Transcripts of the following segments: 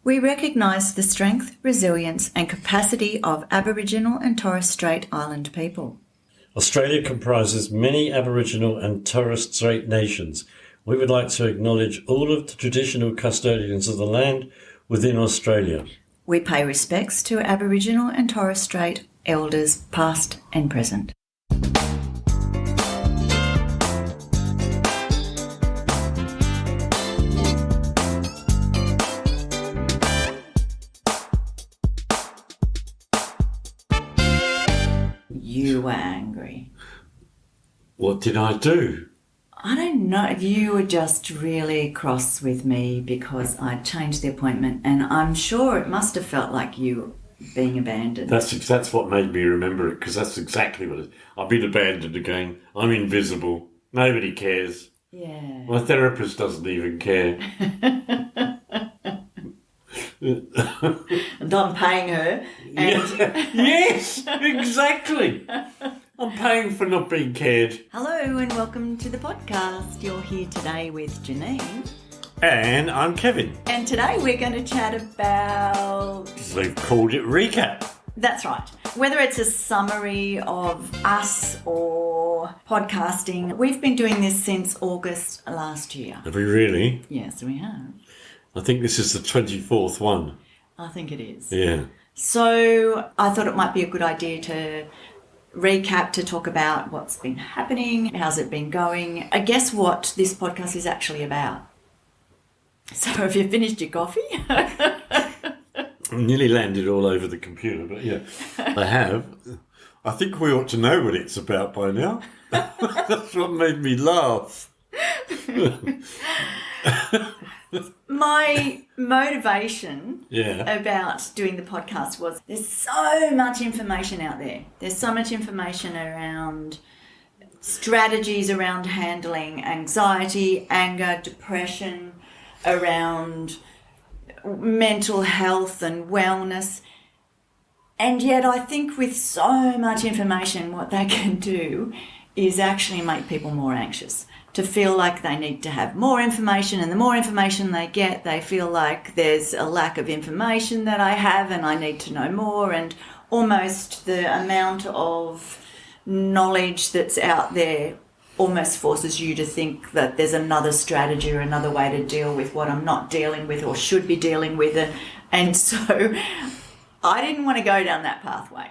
We recognise the strength, resilience and capacity of Aboriginal and Torres Strait Island people. Australia comprises many Aboriginal and Torres Strait nations. We would like to acknowledge all of the traditional custodians of the land within Australia. We pay respects to Aboriginal and Torres Strait elders past and present. You were angry. What did I do? I don't know. You were just really cross with me because I changed the appointment, and I'm sure it must have felt like you being abandoned. That's what made me remember it, because that's exactly what it is. I've been abandoned again. I'm invisible. Nobody cares. Yeah. My therapist doesn't even care. And I'm paying her. And Yes, exactly. I'm paying for not being cared. Hello and welcome to the podcast. You're here today with Janine. And I'm Kevin. And today we're going to chat about... They've called it Recap. That's right. Whether it's a summary of us or podcasting, we've been doing this since August last year. Have we really? Yes, we have. I think this is the 24th one. I think it is. Yeah. So I thought it might be a good idea to recap, to talk about what's been happening, how's it been going. I guess what this podcast is actually about. So have you finished your coffee? I nearly landed all over the computer, but yeah, I have. I think we ought to know what it's about by now. That's what made me laugh. My motivation about doing the podcast was there's so much information out there. There's so much information around strategies around handling anxiety, anger, depression, around mental health and wellness. And yet I think with so much information, what that can do is actually make people more anxious, to feel like they need to have more information, and the more information they get, they feel like there's a lack of information that I have and I need to know more, and almost the amount of knowledge that's out there almost forces you to think that there's another strategy or another way to deal with what I'm not dealing with or should be dealing with. And so I didn't want to go down that pathway.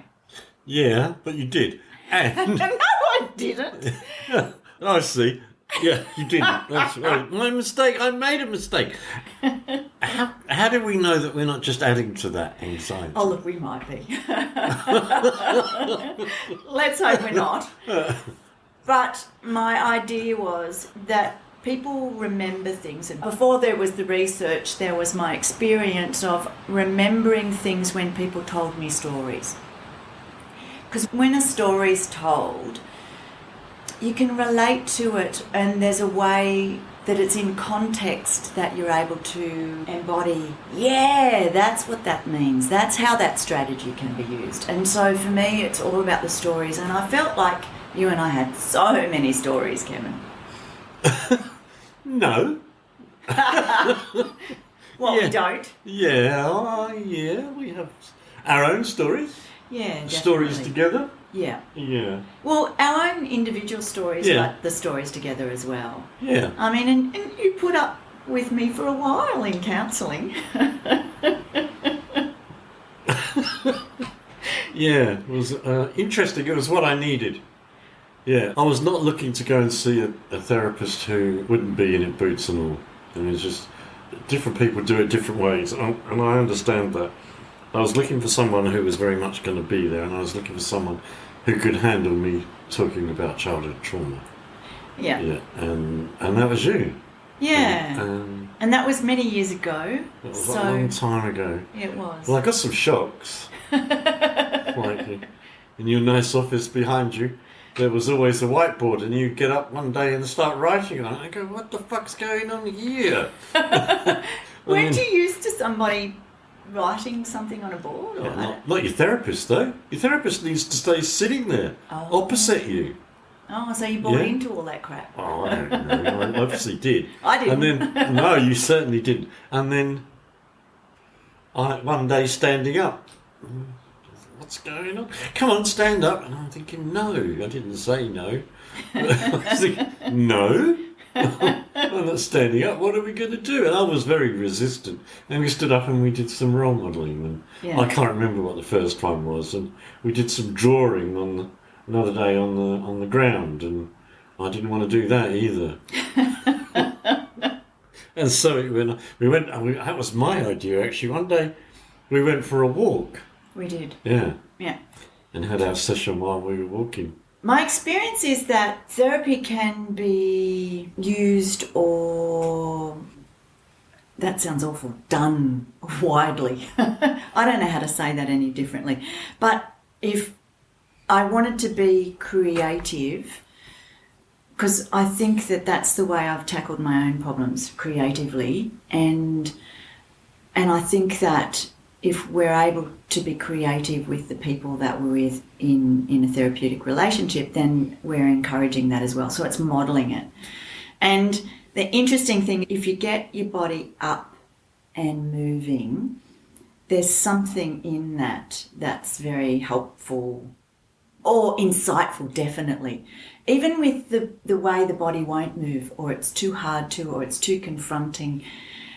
Yeah, but you did. And No, I didn't. I see. Yeah, you didn't. That's right. My mistake. I made a mistake. How do we know that we're not just adding to that anxiety? Oh, look, we might be. Let's hope we're not. But my idea was that people remember things. And before there was the research, there was my experience of remembering things when people told me stories. Because when a story's told, you can relate to it, and there's a way that it's in context that you're able to embody. Yeah, that's what that means. That's how that strategy can be used. And so for me, it's all about the stories. And I felt like you and I had so many stories, Kevin. No. We don't. Yeah, yeah, we have our own stories. Yeah, definitely. Stories together. Yeah. Yeah. Well, our own individual stories, Yeah. but the stories together as well. Yeah. I mean, and you put up with me for a while in counselling. Yeah, it was interesting. It was what I needed. Yeah, I was not looking to go and see a therapist who wouldn't be in boots and all. And it's just different people do it different ways, and I understand that. I was looking for someone who was very much going to be there, and I was looking for someone who could handle me talking about childhood trauma. Yeah. Yeah, and that was you. Yeah. And that was many years ago. It was a long time ago. It was. Well, I got some shocks. Like in your nice office behind you, there was always a whiteboard, and you get up one day and start writing on it. I go, what the fuck's going on here? Weren't you used to somebody writing something on a board? Or Not your therapist, though. Your therapist needs to stay sitting there, opposite you. Oh, so you bought into all that crap. Oh, I don't know. I obviously did. I didn't. And then, no, you certainly didn't. And then one day standing up. What's going on? Come on, stand up. And I'm thinking, no, I didn't say no. I was thinking, no, I'm not standing up. What are we going to do? And I was very resistant. And we stood up and we did some role modelling. And I can't remember what the first one was. And we did some drawing another day on the ground. And I didn't want to do that either. And so that was my idea actually. One day we went for a walk. We did. Yeah. Yeah. And had our session while we were walking. My experience is that therapy can be used or, that sounds awful, done widely. I don't know how to say that any differently. But if I wanted to be creative, because I think that that's the way I've tackled my own problems creatively, and I think that if we're able to be creative with the people that we're with in a therapeutic relationship, then we're encouraging that as well. So it's modelling it. And the interesting thing, if you get your body up and moving, there's something in that that's very helpful or insightful, definitely. Even with the way the body won't move, or it's too hard to, or it's too confronting.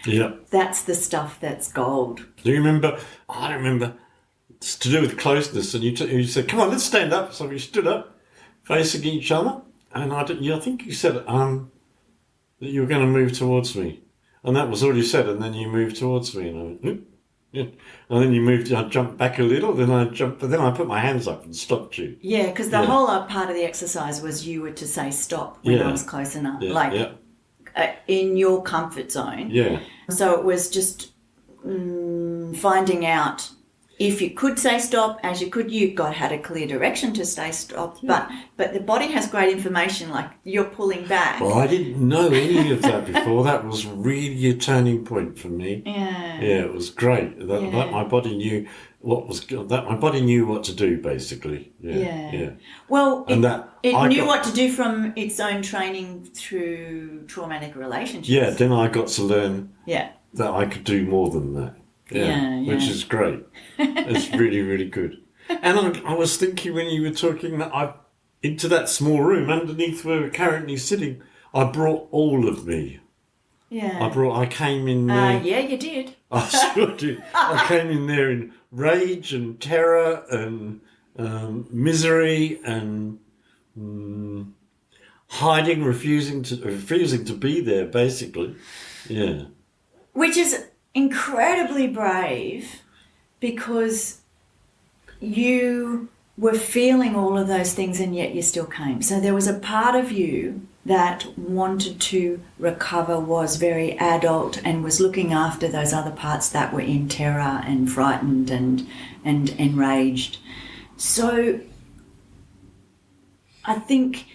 Yeah. That's the stuff that's gold. Do you remember? I don't remember. It's to do with closeness. And you said, come on, let's stand up. So we stood up, facing each other. And I think you said that you were going to move towards me. And that was all you said. And then you moved towards me. And I went, "Hmm?" Yeah. And then you moved, I jumped back a little, then I put my hands up and stopped you. Yeah, because the whole part of the exercise was you were to say stop when I was close enough. In your comfort zone. Yeah. So it was just finding out if you could say stop, as you could, you had a clear direction to stay stop. Yeah. But the body has great information, like you're pulling back. Well, I didn't know any of that before. That was really a turning point for me. Yeah. Yeah, it was great. That my body knew my body knew what to do, basically. Yeah. Well, it knew what to do from its own training through traumatic relationships. Yeah, then I got to learn that I could do more than that. Yeah. Which is great. It's really, really good. And I was thinking when you were talking that into that small room underneath where we're currently sitting, I brought all of me. Yeah. I came in there. Yeah, you did. I sure did. I came in there in rage and terror and misery and hiding, refusing to be there, basically. Yeah. Which is incredibly brave, because you were feeling all of those things and yet you still came. So there was a part of you that wanted to recover, was very adult, and was looking after those other parts that were in terror and frightened and enraged. So I think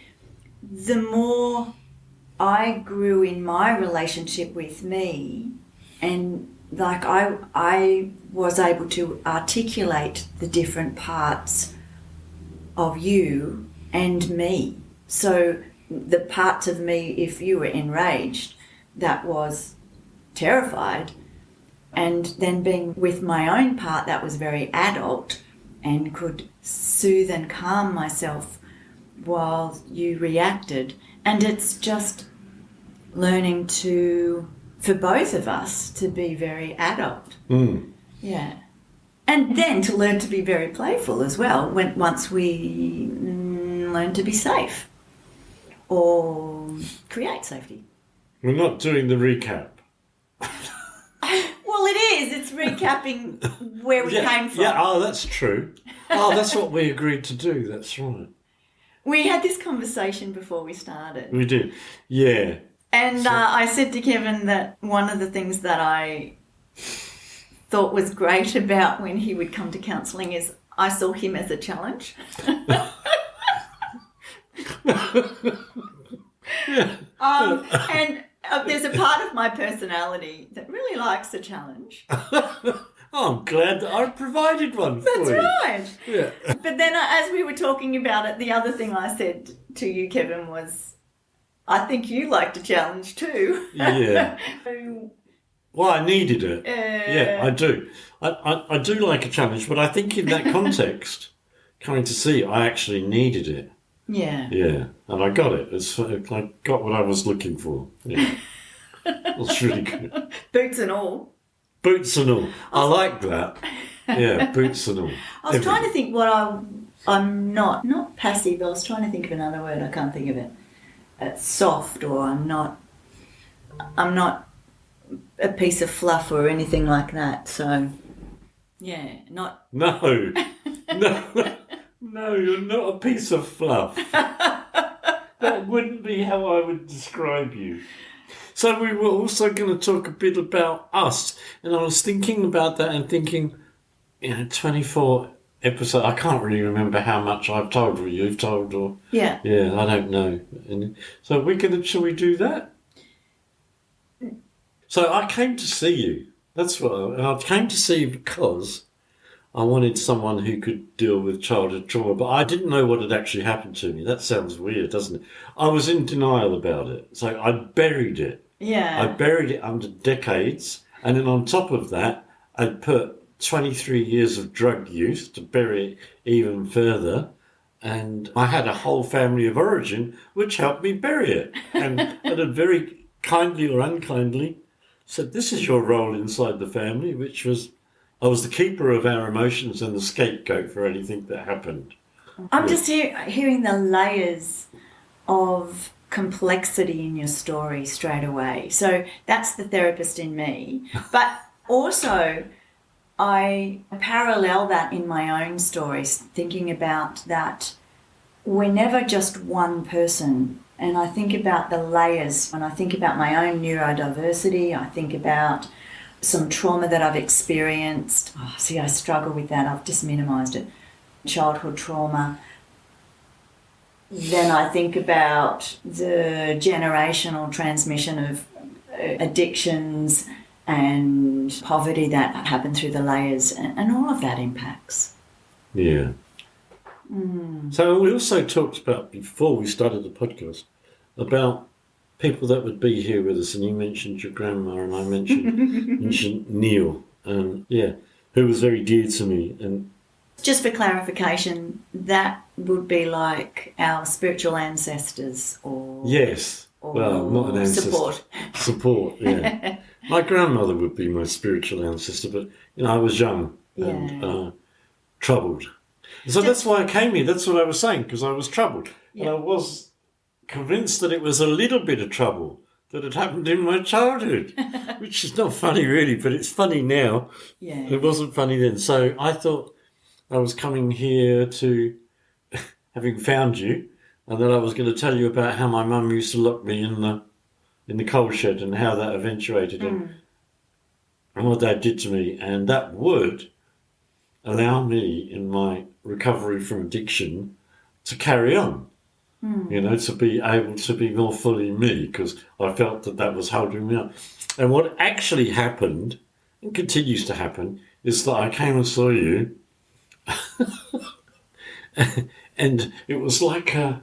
the more I grew in my relationship with me, and like I was able to articulate the different parts of you and me. So the parts of me, if you were enraged, that was terrified, and then being with my own part that was very adult and could soothe and calm myself while you reacted. And it's just learning for both of us to be very adult. Yeah. And then to learn to be very playful as well once we learn to be safe or create safety. We're not doing the recap. Well, it is. It's recapping where we came from. Yeah, that's true. That's what we agreed to do. That's right. We had this conversation before we started. We did. Yeah. And I said to Kevin that one of the things that I thought was great about when he would come to counselling is I saw him as a challenge. And there's a part of my personality that really likes a challenge. I'm glad that I provided one for you. That's right. Yeah. But then as we were talking about it, the other thing I said to you, Kevin, was I think you liked a challenge too. Yeah. So Well, I needed it. Yeah, I do. I do like a challenge, but I think in that context, coming to see it, I actually needed it. Yeah. Yeah, and I got it. I got what I was looking for. Yeah. It was really good. Boots and all. Boots and all. I like that. Yeah, boots and all. I was trying to think what I'm not passive. I was trying to think of another word. I can't think of it. Soft, or I'm not a piece of fluff or anything like that. So, yeah, not. No, you're not a piece of fluff. That wouldn't be how I would describe you. So we were also going to talk a bit about us, and I was thinking about that and thinking, 24 episodes. I can't really remember how much I've told or you've told, or Yeah. I don't know. And so shall we do that? So I came to see you. That's what I came to see you because I wanted someone who could deal with childhood trauma, but I didn't know what had actually happened to me. That sounds weird, doesn't it? I was in denial about it, so I buried it. Yeah. I buried it under decades, and then on top of that, I'd put 23 years of drug use to bury it even further, and I had a whole family of origin which helped me bury it, and had very kindly or unkindly said, "This is your role inside the family," which was I was the keeper of our emotions and the scapegoat for anything that happened. I'm just hearing the layers of complexity in your story straight away. So that's the therapist in me. But also, I parallel that in my own stories, thinking about that we're never just one person. And I think about the layers. When I think about my own neurodiversity, I think about some trauma that I've experienced. Oh, see, I struggle with that. I've just minimised it. Childhood trauma. Then I think about the generational transmission of addictions and poverty that happen through the layers, and all of that impacts. Yeah. So we also talked about, before we started the podcast, about people that would be here with us, and you mentioned your grandma, and I mentioned Neil, and who was very dear to me. And just for clarification, that would be like our spiritual ancestors, or yes, well, not an ancestor. Support, yeah. My grandmother would be my spiritual ancestor, but I was young and troubled. So that's why I came here. That's what I was saying, because I was troubled, and I was convinced that it was a little bit of trouble that had happened in my childhood, which is not funny really, but it's funny now. Yeah. It wasn't funny then. So I thought I was coming here to, having found you, and then I was going to tell you about how my mum used to lock me in the coal shed and how that eventuated and what that did to me. And that would allow me in my recovery from addiction to carry on. To be able to be more fully me, because I felt that was holding me up. And what actually happened, and continues to happen, is that I came and saw you, and it was like I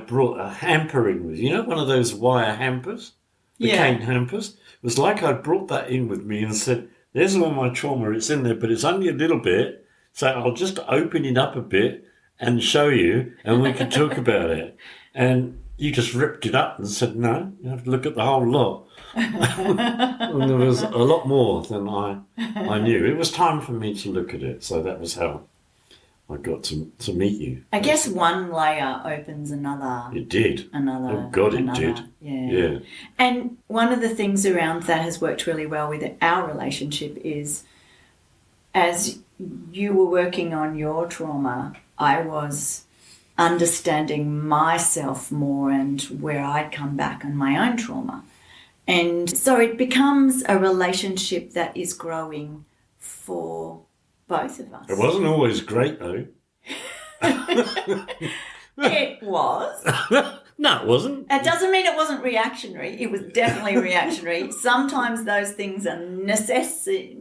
brought a hamper in with me, one of those wire hampers, the cane hampers. It was like I brought that in with me and said, "There's all my trauma, it's in there, but it's only a little bit, so I'll just open it up a bit and show you, and we can talk about it." And you just ripped it up and said, "No, you have to look at the whole lot." And there was a lot more than I knew. It was time for me to look at it, so that was how I got to meet you. I guess one layer opens another. It did. Another. Oh, God, it did. Yeah. And one of the things around that has worked really well with our relationship is, as you were working on your trauma, I was understanding myself more and where I'd come back on my own trauma. And so it becomes a relationship that is growing for both of us. It wasn't always great, though. It was. No, it wasn't. It doesn't mean it wasn't reactionary. It was definitely reactionary. Sometimes those things are necessary.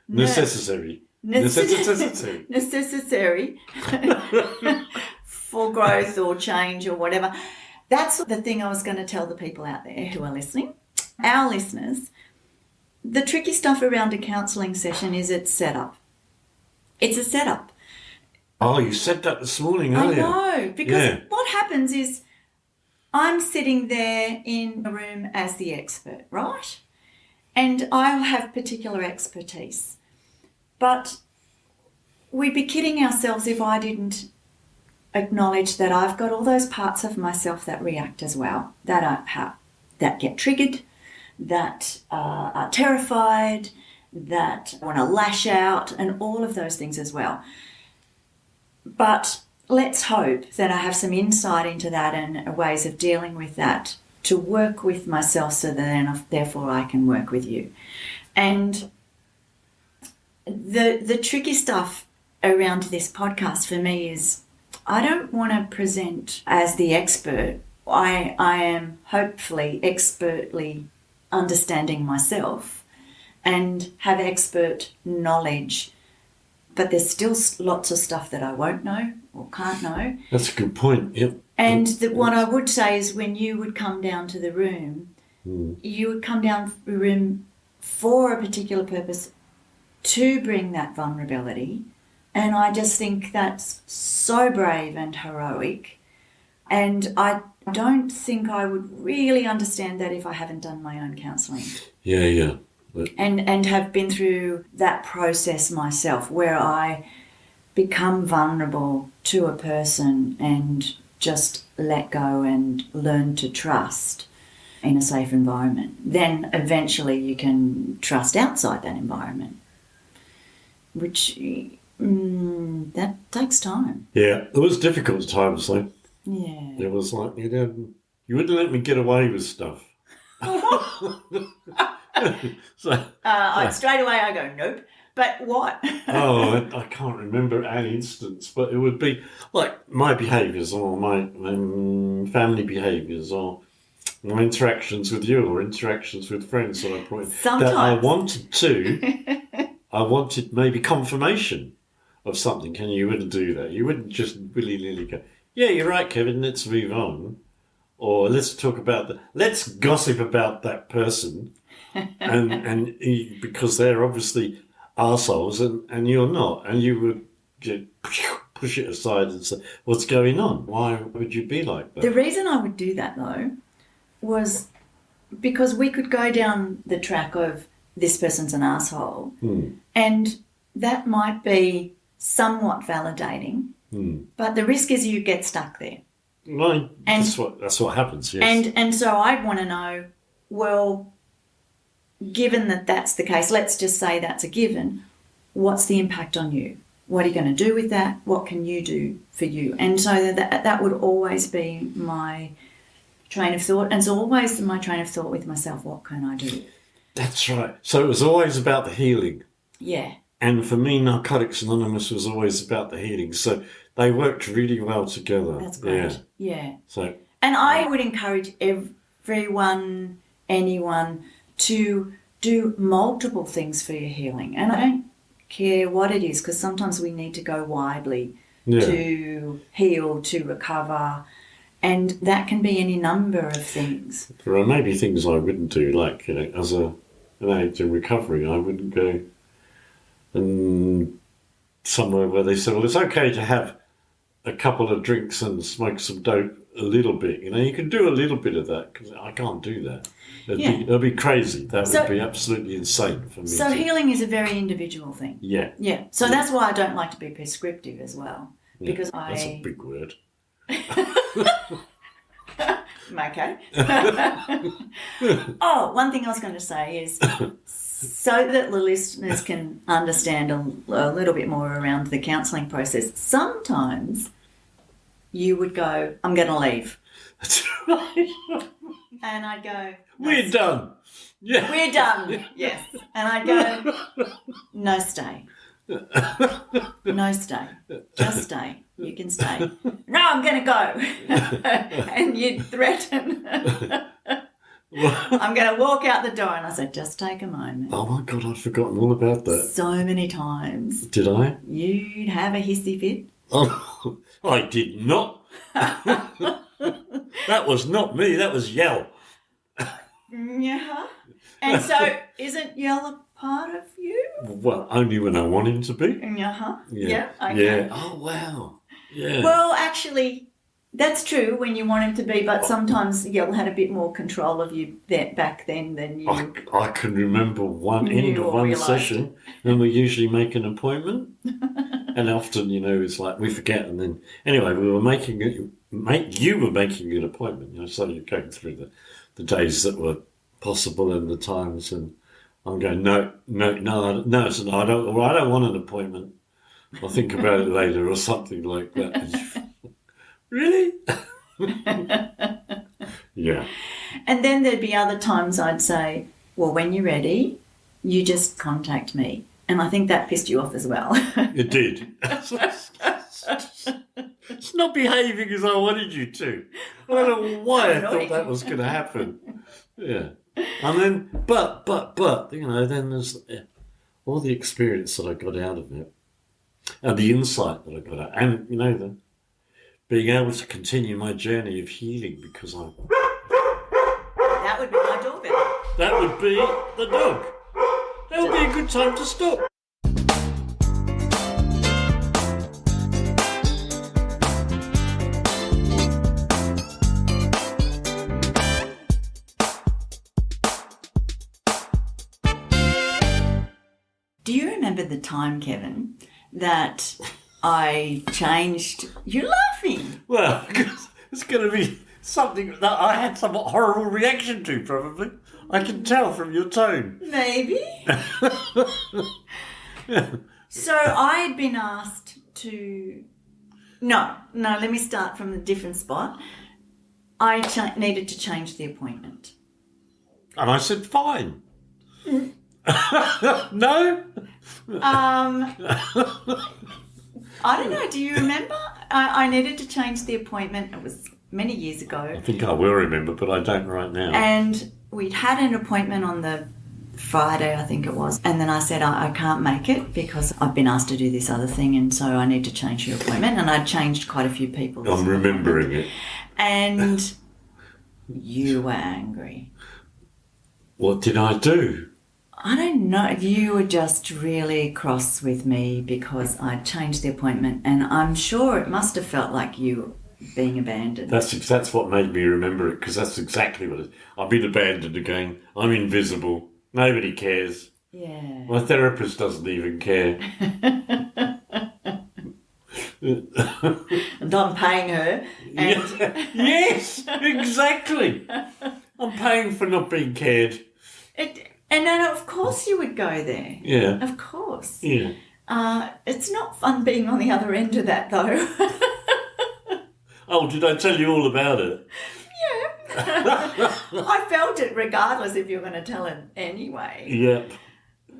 Necessary for growth or change or whatever. That's the thing I was going to tell the people out there who are listening, our listeners. The tricky stuff around a counselling session is its setup. It's a setup. Oh, you said that this morning earlier. I know, because what happens is I'm sitting there in a room as the expert, right? And I'll have particular expertise. But we'd be kidding ourselves if I didn't acknowledge that I've got all those parts of myself that react as well, that get triggered, that are terrified, that want to lash out, and all of those things as well. But let's hope that I have some insight into that and ways of dealing with that to work with myself so that then therefore I can work with you. And the tricky stuff around this podcast for me is I don't want to present as the expert. I am hopefully expertly understanding myself and have expert knowledge, but there's still lots of stuff that I won't know or can't know. That's a good point, yep. And what I would say is when you would come down to the room, you would come down to the room for a particular purpose to bring that vulnerability. And I just think that's so brave and heroic. And I don't think I would really understand that if I haven't done my own counselling. Yeah. And have been through that process myself where I become vulnerable to a person and just let go and learn to trust in a safe environment. Then eventually you can trust outside that environment, which that takes time. Yeah, it was difficult at times though. Yeah. It was like, you wouldn't let me get away with stuff. Straight away I go, nope. But what? I can't remember an instance, but it would be like my behaviours or my family behaviours or my interactions with you or interactions with friends that I point that I wanted maybe confirmation of something, and you wouldn't do that. You wouldn't just willy-nilly go, yeah, you're right, Kevin, let's move on. Or let's gossip about that person. and because they're obviously arseholes and you're not. And you would just push it aside and say, what's going on? Why would you be like that? The reason I would do that, though, was because we could go down the track of this person's an arsehole, and that might be somewhat validating, but the risk is you get stuck there. Well, that's what happens, yes. And so I'd want to know, well, given that that's the case, let's just say that's a given, what's the impact on you? What are you going to do with that? What can you do for you? And so that would always be my train of thought. And it's always my train of thought with myself, what can I do? That's right. So it was always about the healing. Yeah. And for me, Narcotics Anonymous was always about the healing. So they worked really well together. That's great. Yeah. So, and I would encourage everyone, anyone, to do multiple things for your healing. And I don't care what it is, because sometimes we need to go widely to heal, to recover, and that can be any number of things. There are maybe things I wouldn't do, like, as an addict in recovery, I wouldn't go somewhere where they said, well, it's okay to have a couple of drinks and smoke some dope a little bit. You can do a little bit of that, because I can't do that. It'd be crazy. That would be absolutely insane for me. So healing is a very indivial thing. Yeah. Yeah. So that's why I don't like to be prescriptive as well. Yeah, because that's a big word. Okay. One thing I was going to say is, so that the listeners can understand a little bit more around the counselling process, sometimes you would go, I'm going to leave. That's right. And I'd go, we're done. Yeah. We're done. Yes. And I'd go, no, stay. No, stay. Just stay. You can stay. No, I'm going to go. And you'd threaten. I'm going to walk out the door, and I said, just take a moment. Oh my God, I'd forgotten all about that. So many times. Did I? You'd have a hissy fit. Oh, I did not. That was not me. That was Yell. Yeah. And so, isn't Yell a part of you? Well, only when I want him to be. Yeah. Yeah. Okay. Yeah. Oh, wow. Yeah. Well, actually, that's true when you want him to be, but sometimes Yell had a bit more control of you back then than you. I can remember end of one session, and we usually make an appointment, and often, it's like we forget, and then anyway, we were you were making an appointment, so you're going through the days that were possible and the times, and I'm going no, so I don't want an appointment. I'll think about it later or something like that. Really? Yeah. And then there'd be other times I'd say, well, when you're ready, you just contact me. And I think that pissed you off as well. It did. It's not behaving as I wanted you to. I don't know why I thought that was going to happen. Yeah. And then, but, then there's all the experience that I got out of it and the insight that I got out, and, the being able to continue my journey of healing because I... That would be my doorbell. That would be the dog. That would be a good time to stop. Do you remember the time, Kevin, that I changed... You're laughing. Well, it's going to be something that I had some horrible reaction to, probably. I can tell from your tone. Maybe. So I had been asked to... No, let me start from a different spot. I needed to change the appointment. And I said, fine. No? I don't know. Do you remember? I needed to change the appointment. It was many years ago. I think I will remember, but I don't right now. And we'd had an appointment on the Friday, I think it was. And then I said, I can't make it because I've been asked to do this other thing, and so I need to change your appointment. And I'd changed quite a few people. I'm remembering it. And you were angry. What did I do? I don't know. You were just really cross with me because I'd changed the appointment, and I'm sure it must have felt like you being abandoned. That's what made me remember it, because that's exactly what it is. I've been abandoned again. I'm invisible. Nobody cares. Yeah. My therapist doesn't even care. And I'm paying her. And yes, exactly. I'm paying for not being cared. And then, of course, you would go there. Yeah. Of course. Yeah. It's not fun being on the other end of that, though. Oh, did I tell you all about it? Yeah. I felt it regardless if you were going to tell it anyway. Yep.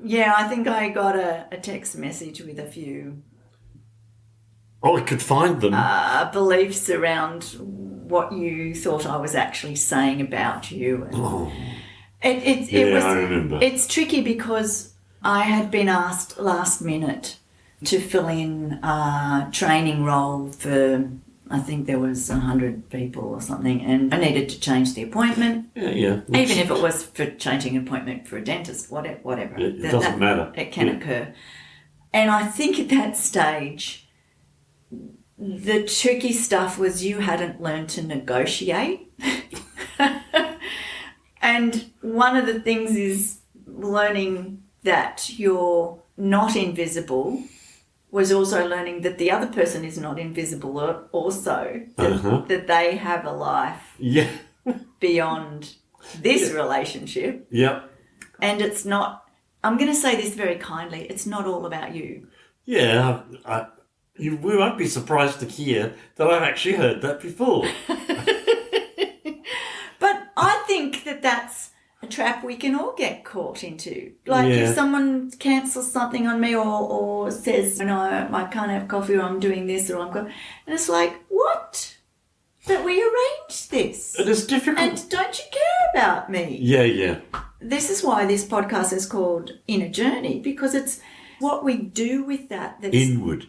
Yeah, I think I got a text message with a few... Oh, I could find them. Beliefs around what you thought I was actually saying about you. And I remember. It's tricky because I had been asked last minute to fill in a training role for, I think there was 100 people or something, and I needed to change the appointment. Yeah. Even if it was for changing an appointment for a dentist, whatever. It doesn't matter. It can occur. And I think at that stage, the tricky stuff was you hadn't learned to negotiate. And one of the things is learning that you're not invisible was also learning that the other person is not invisible also, that they have a life beyond this relationship. Yep. And it's not, I'm going to say this very kindly, it's not all about you. Yeah, we won't be surprised to hear that I've actually heard that before. But I think that that's a trap we can all get caught into. Like if someone cancels something on me or says, no, I can't have coffee or I'm doing this or I'm going... And it's like, what? But we arranged this. It is difficult. And don't you care about me? Yeah. This is why this podcast is called Inner Journey, because it's what we do with that. That's Inward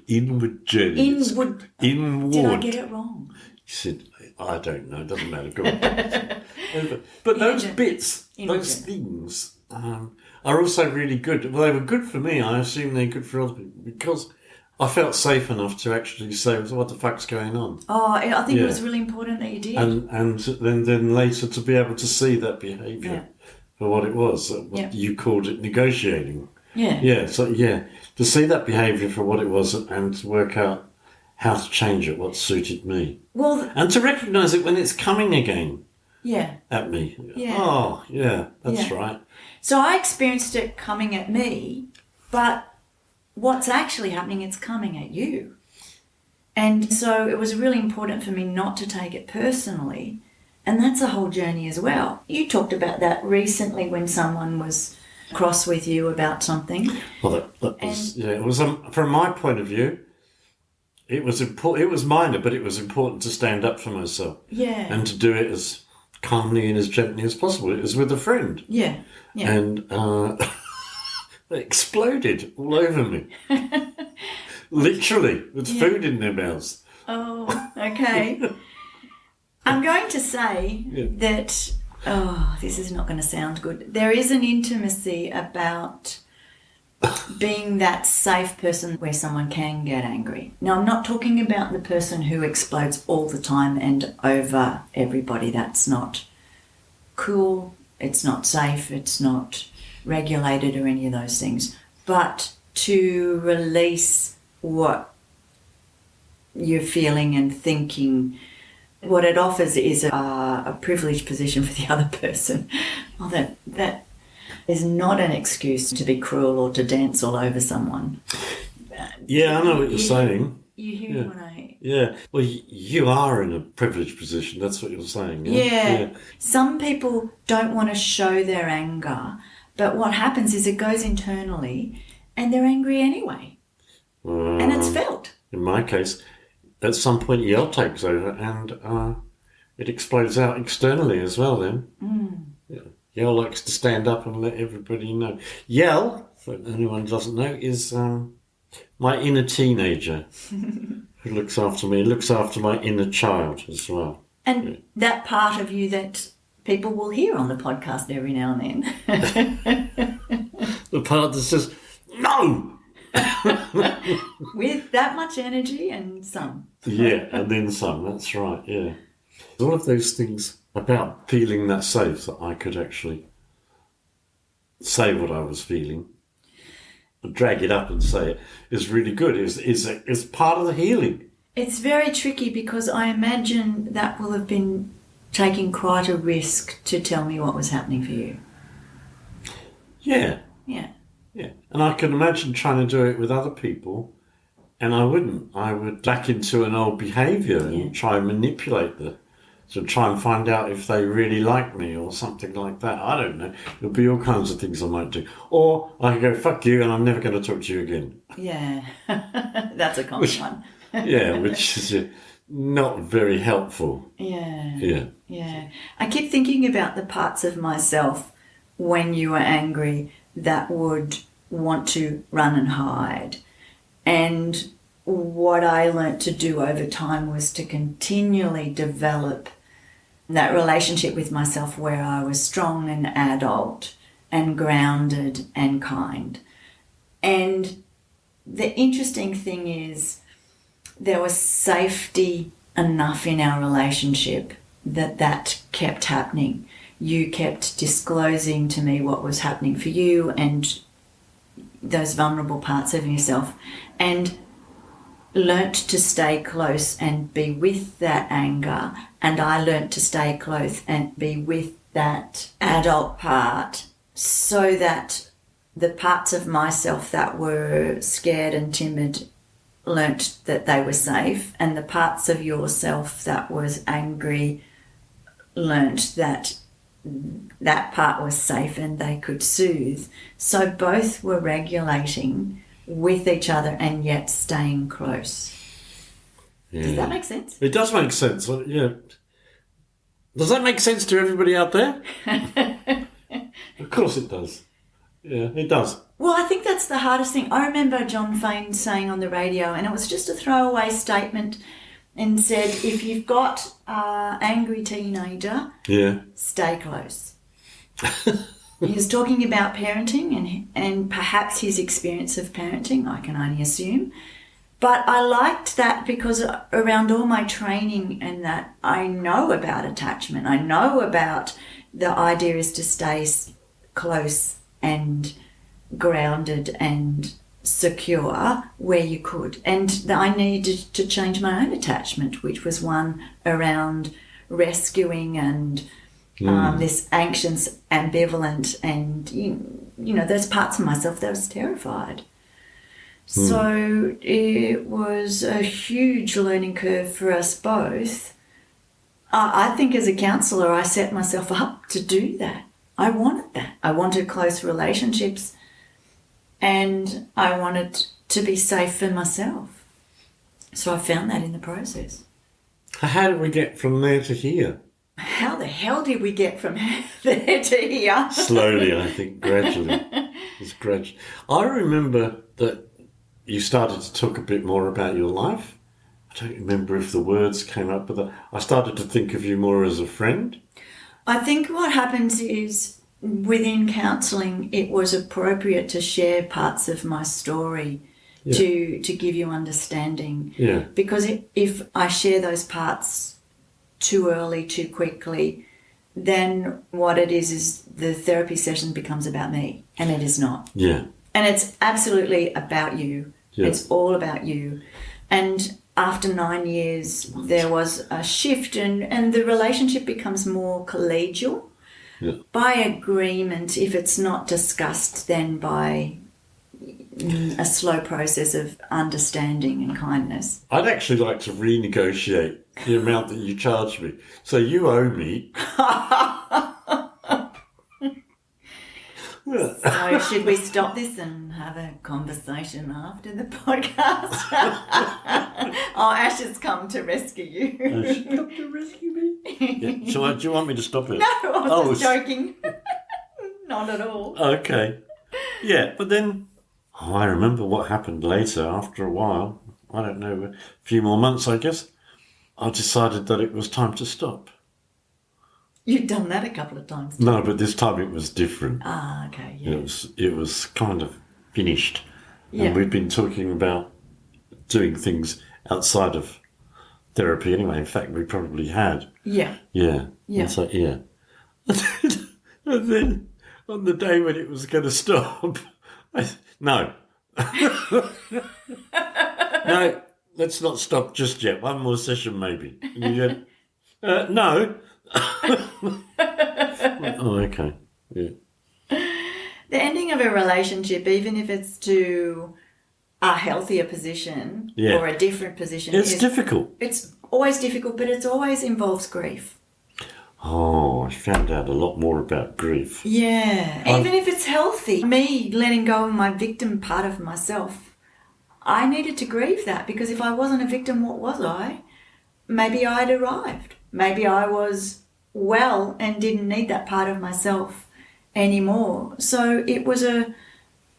journey. Inward. Did I get it wrong? He said, I don't know, it doesn't matter, go on. But those bits, those things are also really good. Well, they were good for me. I assume they're good for other people because I felt safe enough to actually say, what the fuck's going on? Oh, I think it was really important that you did. And then later to be able to see that behaviour for what it was. You called it negotiating. Yeah. Yeah, so to see that behaviour for what it was and to work out how to change it, what suited me. Well, and to recognise it when it's coming again. Yeah. At me. Yeah. Oh, yeah, that's right. So I experienced it coming at me, but what's actually happening, it's coming at you. And so it was really important for me not to take it personally. And that's a whole journey as well. You talked about that recently when someone was cross with you about something. Well, it was from my point of view, it was important. It was minor, but it was important to stand up for myself. Yeah. And to do it as calmly and as gently as possible. It was with a friend. Yeah. Yeah. And they exploded all over me. Literally, with food in their mouths. Oh, okay. I'm going to say that, this is not going to sound good. There is an intimacy about being that safe person where someone can get angry. Now, I'm not talking about the person who explodes all the time and over everybody. That's not cool. It's not safe. It's not regulated or any of those things. But to release what you're feeling and thinking, what it offers is a privileged position for the other person. Well, that is not an excuse to be cruel or to dance all over someone. Yeah, I know what you're saying. You hear what I... Yeah. Well, you are in a privileged position. That's what you're saying. Yeah. Some people don't want to show their anger, but what happens is it goes internally and they're angry anyway. And it's felt. In my case, at some point yell takes over and it explodes out externally as well then. Yeah. Yell likes to stand up and let everybody know. Yell, for anyone who doesn't know, is my inner teenager who looks after me, looks after my inner child as well. And that part of you that people will hear on the podcast every now and then. The part that says, no! With that much energy and some. Yeah, and then some, that's right, yeah. All of those things about feeling that safe, that I could actually say what I was feeling, and drag it up and say it, is really good. It's part of the healing. It's very tricky because I imagine that will have been taking quite a risk to tell me what was happening for you. Yeah. Yeah. Yeah. And I can imagine trying to do it with other people, and I wouldn't. I would back into an old behaviour and try and manipulate to try and find out if they really like me or something like that. I don't know. There'll be all kinds of things I might do. Or I could go, fuck you, and I'm never going to talk to you again. Yeah. That's a common one. Yeah, which is not very helpful. Yeah. Yeah. Yeah. I keep thinking about the parts of myself when you were angry that would want to run and hide. And what I learnt to do over time was to continually develop that relationship with myself where I was strong and adult and grounded and kind. And the interesting thing is there was safety enough in our relationship that kept happening. You kept disclosing to me what was happening for you and those vulnerable parts of yourself, and learnt to stay close and be with that anger, and I learnt to stay close and be with that adult part, so that the parts of myself that were scared and timid learnt that they were safe, and the parts of yourself that was angry learnt that that part was safe and they could soothe. So both were regulating with each other and yet staying close. Yeah. Does that make sense? It does make sense. Yeah. Does that make sense to everybody out there? Of course it does. Yeah, it does. Well, I think that's the hardest thing. I remember John Fane saying on the radio, and it was just a throwaway statement, and said, if you've got an angry teenager, stay close. He was talking about parenting and perhaps his experience of parenting, I can only assume. But I liked that because around all my training and that, I know about attachment. I know about the idea is to stay close and grounded and secure where you could. And I needed to change my own attachment, which was one around rescuing and this anxious, ambivalent, and you know those parts of myself that was terrified. So it was a huge learning curve for us both. I think as a counsellor, I set myself up to do that. I wanted that. I wanted close relationships, and I wanted to be safe for myself. So I found that in the process. How did we get from there to here? How the hell did we get from there to here? Slowly, I think, gradually. It's gradual. I remember that you started to talk a bit more about your life. I don't remember if the words came up, but I started to think of you more as a friend. I think what happens is within counselling, it was appropriate to share parts of my story to give you understanding. Yeah. Because if I share those parts too early, too quickly, then what it is the therapy session becomes about me, and it is not. Yeah. And it's absolutely about you. Yeah. It's all about you. And after 9 years, there was a shift and the relationship becomes more collegial by agreement. If it's not discussed, then by a slow process of understanding and kindness. I'd actually like to renegotiate the amount that you charge me. So you owe me. So should we stop this and have a conversation after the podcast? Ash has come to rescue you. Ash come to rescue me? Yeah. So do you want me to stop it? No, I was just joking. Not at all. Okay. Yeah, but then I remember what happened later after a while. I don't know, a few more months, I guess. I decided that it was time to stop. You'd done that a couple of times. No, but this time it was different. Ah, okay, yeah. It was kind of finished. Yeah. And we've been talking about doing things outside of therapy anyway. In fact, we probably had. Yeah. Yeah. Yeah. And so, yeah. And then on the day when it was going to stop, no. No, let's not stop just yet. One more session maybe. And you go, no. Oh, okay. Yeah. The ending of a relationship, even if it's to a healthier position or a different position, it's difficult. It's always difficult, but it always involves grief. Oh, I found out a lot more about grief. Yeah, even if it's healthy. Me letting go of my victim part of myself, I needed to grieve that, because if I wasn't a victim, what was I? Maybe I'd arrived. Maybe I was well and didn't need that part of myself anymore. So it was a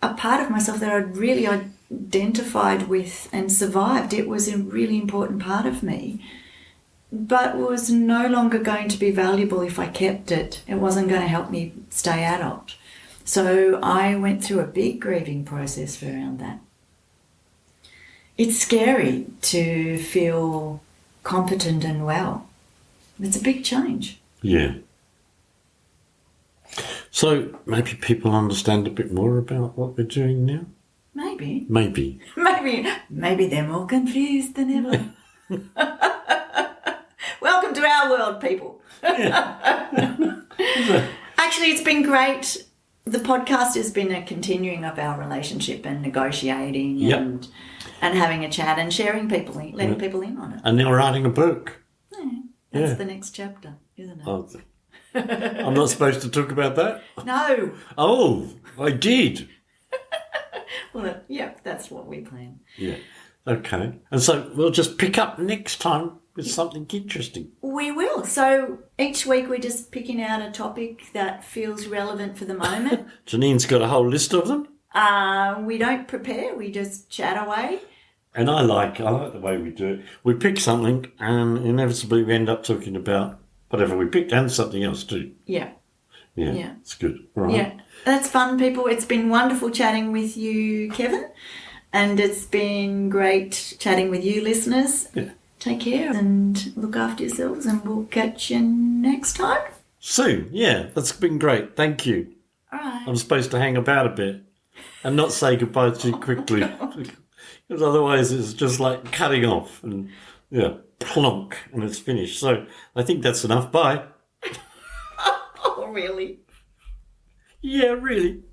part of myself that I'd really identified with and survived. It was a really important part of me, but was no longer going to be valuable if I kept it. It wasn't going to help me stay adult. So I went through a big grieving process around that. It's scary to feel competent and well. It's a big change. Yeah. So maybe people understand a bit more about what we're doing now? Maybe. Maybe. Maybe they're more confused than ever. Welcome to our world, people. Yeah. Actually, it's been great. The podcast has been a continuing of our relationship and negotiating and having a chat and sharing people, letting people in on it. And now writing a book. That's the next chapter, isn't it? Oh, I'm not supposed to talk about that? No. Oh, I did. Well, that's what we plan. Yeah. Okay. And so we'll just pick up next time with something interesting. We will. So each week we're just picking out a topic that feels relevant for the moment. Janine's got a whole list of them. We don't prepare. We just chat away. And I like the way we do it. We pick something and inevitably we end up talking about whatever we picked and something else too. Yeah. Yeah. It's good. Right. Yeah. That's fun, people. It's been wonderful chatting with you, Kevin. And it's been great chatting with you, listeners. Yeah. Take care and look after yourselves, and we'll catch you next time. Soon. Yeah, that's been great. Thank you. All right. I'm supposed to hang about a bit and not say goodbye too quickly. Because otherwise it's just like cutting off and, plonk, and it's finished. So I think that's enough. Bye. Oh, really? Yeah, really.